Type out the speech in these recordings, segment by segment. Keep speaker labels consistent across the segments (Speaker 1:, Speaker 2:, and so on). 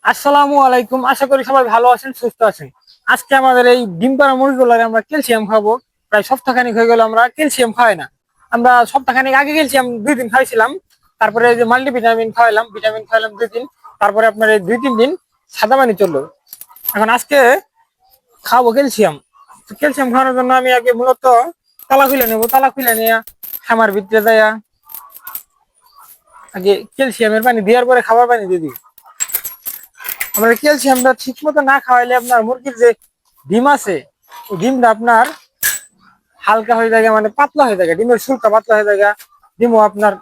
Speaker 1: আসসালামু আলাইকুম। আশা করি সবাই ভালো আছেন, সুস্থ আছেন। আজকে আমাদের এই ডিম পাড়া মুরগিগুলোর আমরা ক্যালসিয়াম খাবো। প্রায় সপ্তাহখানিক হয়ে গেল আমরা ক্যালসিয়াম খাওয়াই না। আমরা সপ্তাহখানিক আগে ক্যালসিয়াম 2 দিন খাইছিলাম, তারপরে এই যে মাল্টিভিটামিন খাওয়াইলাম, ভিটামিন খাওয়াইলাম 2 দিন, তারপরে আপনার এই 2-3 দিন সাদা পানি চললো। এখন আজকে খাবো ক্যালসিয়াম। ক্যালসিয়াম খাওয়ানোর জন্য আমি আগে মূলত তালা খুলে নেবো। তালা খুলে নিয়ে খামার ভিতরে যাইয়া আগে ক্যালসিয়ামের পানি দেওয়ার পরে খাবার পানি দিয়ে দিই। আমরা ক্যালসিয়ামটা ঠিক মতো না খাওয়াইলে আপনার মুরগির যে ডিম আছে, ওই ডিমটা আপনার হালকা হয়ে যায়, মানে পাতলা হয়ে যায়, ডিমের শুল্কা পাতলা হয়ে যায়, ডিমও আপনার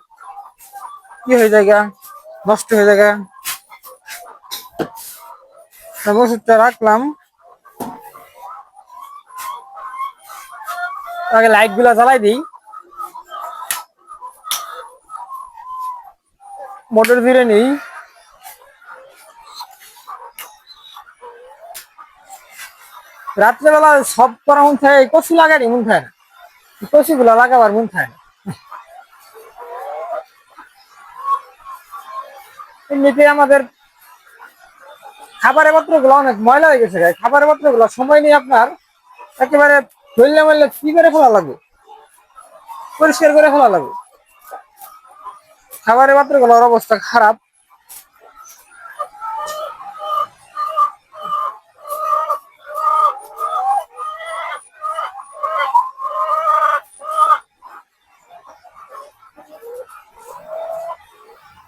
Speaker 1: কি হয়ে যায়, নষ্ট হয়ে যায়। ওষুধটা রাখলাম, আগে লাইট গুলা জ্বালাই দিই, মোটর ধীরে নেই। রাত্রেবেলা সব করা মন থাকে, কচু লাগানি মন থাকে না, কচু গুলা লাগাবার মন থাকে না। এমনিতে আমাদের খাবারের পাত্র গুলো অনেক ময়লা হয়ে গেছে। খাবারের পাত্র গুলো সময় নিয়ে আপনার একেবারে ধরলে মরলে কি করে ফেলা লাগবে, পরিষ্কার করে ফেলা লাগবে। খাবারের পাত্র গুলোর অবস্থা খারাপ।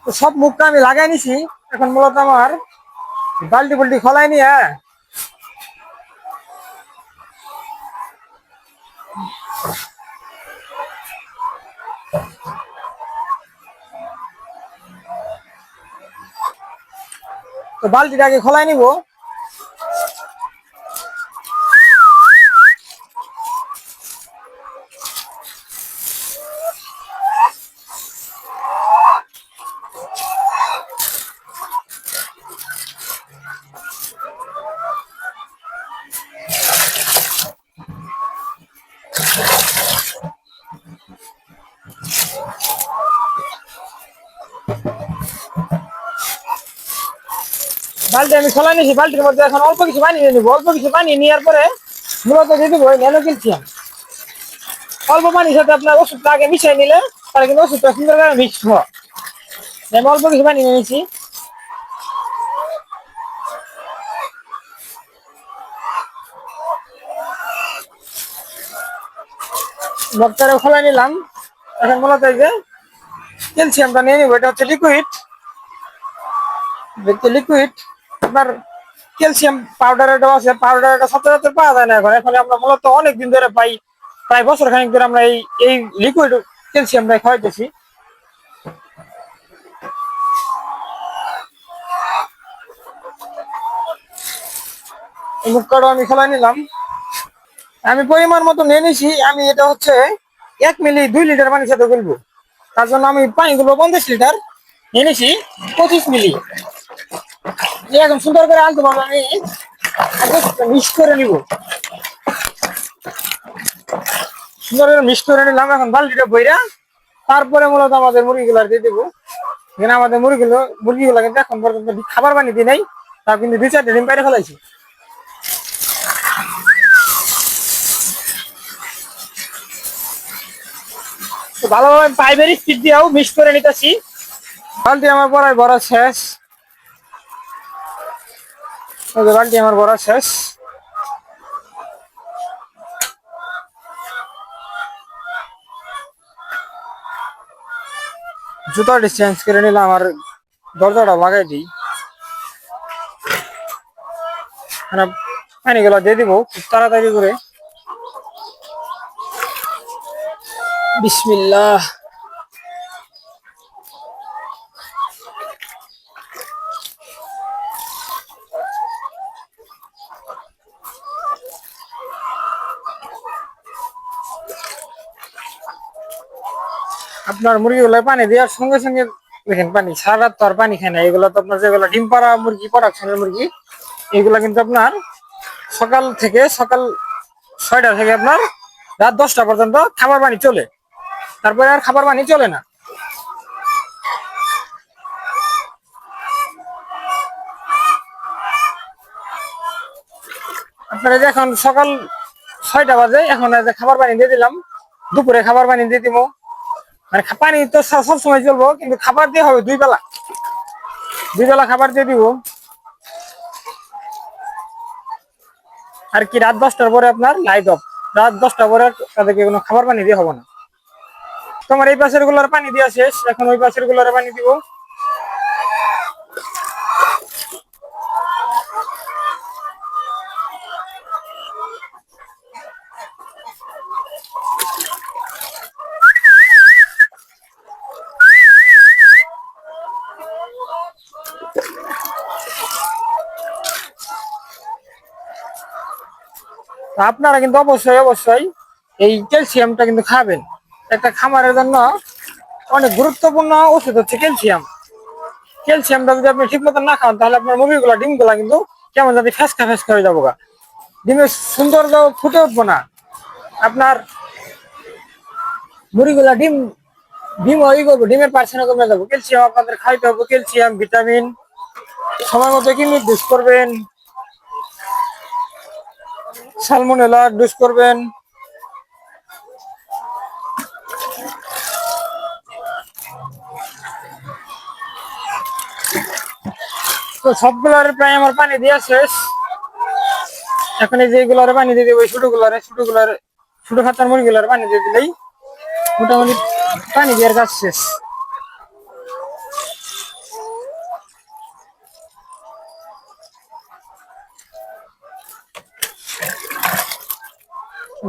Speaker 1: তো সব মুখটা আমি লাগাই নিছি। এখন মূলত আমার বাল্টি বুল্টি খোলাই নিয়ে তো বালতিটাকে খোলাই নিব। বালতি আমি খোলাই নিয়েছি, বালতির মধ্যে এখন অল্প কিছু পানি নিয়ে নিবো। অল্প কিছু পানি নেওয়ার পরে মূলত দিয়ে দেবো ন্যানো ক্যালসিয়াম। অল্প পানির সাথে আপনার ওষুধটা আগে মিশিয়ে নিলে তাহলে কিন্তু ওষুধটা সুন্দর করে মিক্স হয়। আমি অল্প কিছু পানি নিয়ে নিয়েছি। বক্তারে খোলাই নিলাম। এখন মূলত এই যে ক্যালসিয়ামটা নিয়ে নিবো। এটা হচ্ছে লিকুইড, লিকুইড আপনার ক্যালসিয়াম পাউডারটাও আছে। পাউডারটা সচরাচর পাওয়া যায় না এখন। এখন আমরা মূলত অনেক দিন ধরে পাই, প্রায় বছর খানিক ধরে আমরা এই এই লিকুইড ক্যালসিয়ামটা খাওয়াইতেছি। এই মুখটাও আমি খোলাই নিলাম। আমি পরিমাণ মতো নিয়ে নিছি। আমি এটা হচ্ছে 1 মিলি 2 লিটার পানির সাথে গুলবো। তার জন্য আমি পানি গুলবো 50 লিটার, নিয়ে নিছি 25 মিলি। এখন সুন্দর করে আনতে পারবো। আমি মিক্স করে নিব, সুন্দর করে মিক্স করে নিলাম। এখন বালতিটা বইরা তারপরে মূলত আমাদের মুরগিগুলো দিয়ে দেবো। এখানে আমাদের মুরগিগুলো কিন্তু এখন পর্যন্ত খাবার পানি দিয়ে নাই, তা কিন্তু 2-4টা ডিম বাইরে ফেলাইছি। তো ভালোভাবে পাইপের স্পিড দিয়েও মিক্স করে নিতেছি। বালতি আমার পড়ায় ভরা শেষ। বালতি আমার ভরা শেষ। জুতাটা চেঞ্জ করে নিলাম, আর দরজাটা লাগাই দিই। পানিগুলো দিয়ে দিব খুব তাড়াতাড়ি করে। বিসমিল্লাহ। আপনার মুরগিগুলো পানি দেওয়ার সঙ্গে সঙ্গে দেখেন পানি সারা রাত তো আর পানি খায় না। এগুলো তো আপনার যেগুলো ডিম পাড়া মুরগি, প্রোডাকশনের মুরগি, এগুলো কিন্তু আপনার সকাল 6টা থেকে আপনার রাত 10টা পর্যন্ত খাবার পানি চলে, তারপরে আর খাবার পানি চলে না। আপনার এই যে এখন সকাল 6টা বাজে, এখন এই যে খাবার পানি দিয়ে দিলাম, দুপুরে খাবার পানি দিয়ে দিব। মানে পানি তো সব সময় চলবো, কিন্তু খাবার দিয়ে হবে 2 বেলা, 2 বেলা খাবার দিয়ে দিব। আর কি রাত 10টার পরে আপনার লাইট অফ, রাত 10টা পরে তাদেরকে কোনো খাবার পানি দিয়ে হবে না। তোমার এই পাশের গুলার পানি দেওয়া শেষ, এখন ওই পাশের গুলার পানি দিব। আপনারা কিন্তু অবশ্যই অবশ্যই এই ক্যালসিয়ামটা কিন্তু খাবেন। একটা খামারের জন্য অনেক গুরুত্বপূর্ণ ওষুধ হচ্ছে ক্যালসিয়াম। ক্যালসিয়ামটা যদি আপনি ঠিক মতো না খান, তাহলে আপনার মুরগিগুলা ডিমগুলা কিন্তু কেমন যদি ফেসকা ফেসকা হয়ে যাবো গা, ডিমের সৌন্দর্য ফুটে উঠবো না। আপনার মুরগিগুলা ডিম ডিম ওই করবো, ডিমের পার্সেন্ট কমে যাবো। ক্যালসিয়াম আপনাদের খাইতে হবে, ক্যালসিয়াম ভিটামিন সময় মতো কিডনি ডোজ করবেন, সালমোনেলা ডোজ করবেন। তো সবগুলার প্রায় আমার পানি দেওয়া শেষ। এখন এই যেগুলার পানি দিয়ে দেবো, ছোট খাতার মুরগিগুলার পানি দিয়ে দিলেই মোটামুটি পানি দেওয়ার কাজ শেষ।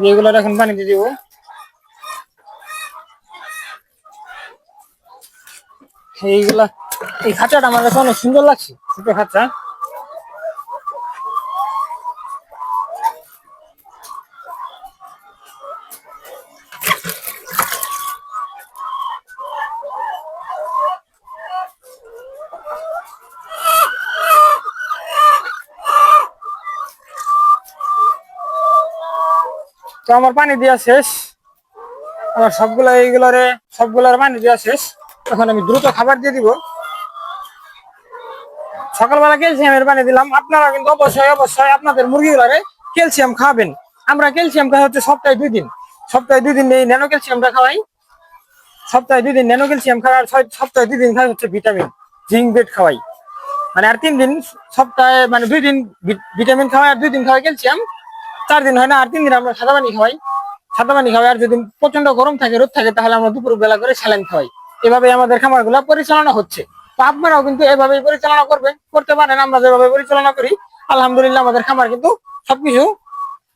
Speaker 1: যেগুলার এখন পানি দিয়ে দিব। এইগুলা, এই খাঁচাটা আমার কাছে অনেক সুন্দর লাগছে, ছোট খাঁচা। তো আমার পানি দেওয়া শেষ, আমার সবগুলার পানি দেওয়া শেষ। এখন আমি দ্রুত খাবার দিয়ে দিব। সকালবেলা ক্যালসিয়ামের পানি দিলাম। আপনারা কিন্তু অবশ্যই অবশ্যই আপনাদের মুরগিগুলারে ক্যালসিয়াম খাবেন। আমরা ক্যালসিয়াম খাই হচ্ছে সপ্তাহে 2 দিন, সপ্তাহে 2 দিন এই ন্যানো ক্যালসিয়ামটা খাওয়াই। সপ্তাহে 2 দিন ন্যানো ক্যালসিয়াম খাওয়াই, আর সপ্তাহে 2 দিন খাই হচ্ছে ভিটামিন জিঙ্ক বেড খাওয়াই। মানে আর 3 দিন, সপ্তাহে মানে 2 দিন ভিটামিন খাওয়াই, আর 2 দিন খাওয়াই ক্যালসিয়াম। 4 দিন হয় না, আর 3 দিন আমরা সাদা পানি খাওয়াই। সাদা পানি খাওয়াই, আর যদি প্রচন্ড গরম থাকে, রোদ থাকে, তাহলে আমরা দুপুর বেলা করে স্যালাইন খাওয়াই। এভাবে আমাদের খামারগুলো পরিচালনা হচ্ছে। তো আপনারাও কিন্তু এভাবে পরিচালনা করতে পারেন। আমরা যেভাবে পরিচালনা করি, আলহামদুলিল্লাহ আমাদের খামার কিন্তু সবকিছু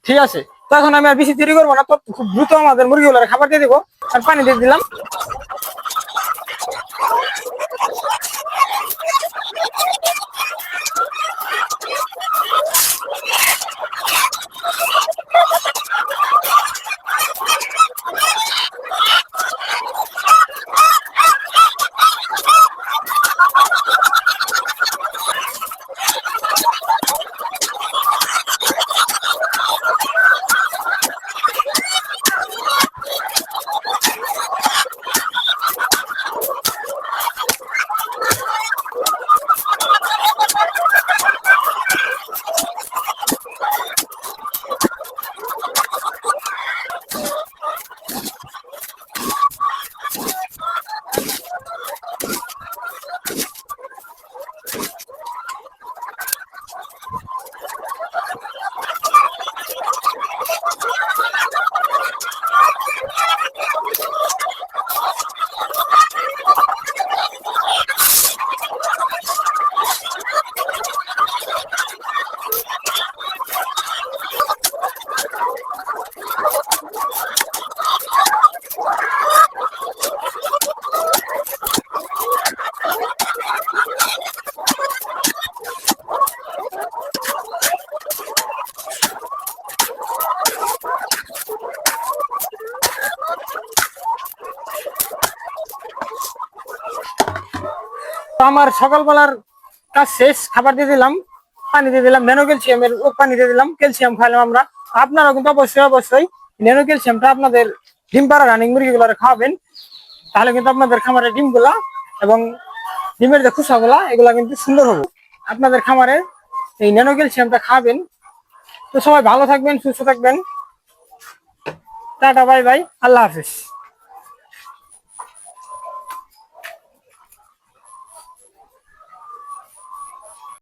Speaker 1: ঠিক আছে। তো এখন আমি আর বেশি দেরি করবো না, তো খুব দ্রুত আমাদের মুরগিগুলোর খাবার দিয়ে দিব আর পানি দিয়ে দিলাম। তো আমার সকালবেলার কাজ শেষ, খাবার দিয়ে দিলাম, পানি দিয়ে দিলাম, ন্যানো ক্যালসিয়ামের পানি দিয়ে দিলাম, ক্যালসিয়াম খাইলাম আমরা। আপনারাও কিন্তু অবশ্যই অবশ্যই ন্যানো ক্যালসিয়ামটা আপনাদের ডিম পাড়া রানিং মুরগিগুলো খাওয়াবেন। তাহলে কিন্তু আপনাদের খামারের ডিমগুলা এবং ডিমের যে খোসাগুলা, এগুলা কিন্তু সুন্দর হবে। আপনাদের খামারে এই ন্যানো ক্যালসিয়ামটা খাবেন, তো সবাই ভালো থাকবেন, সুস্থ থাকবেন। টাটা, বাই বাই, আল্লাহ হাফিজ।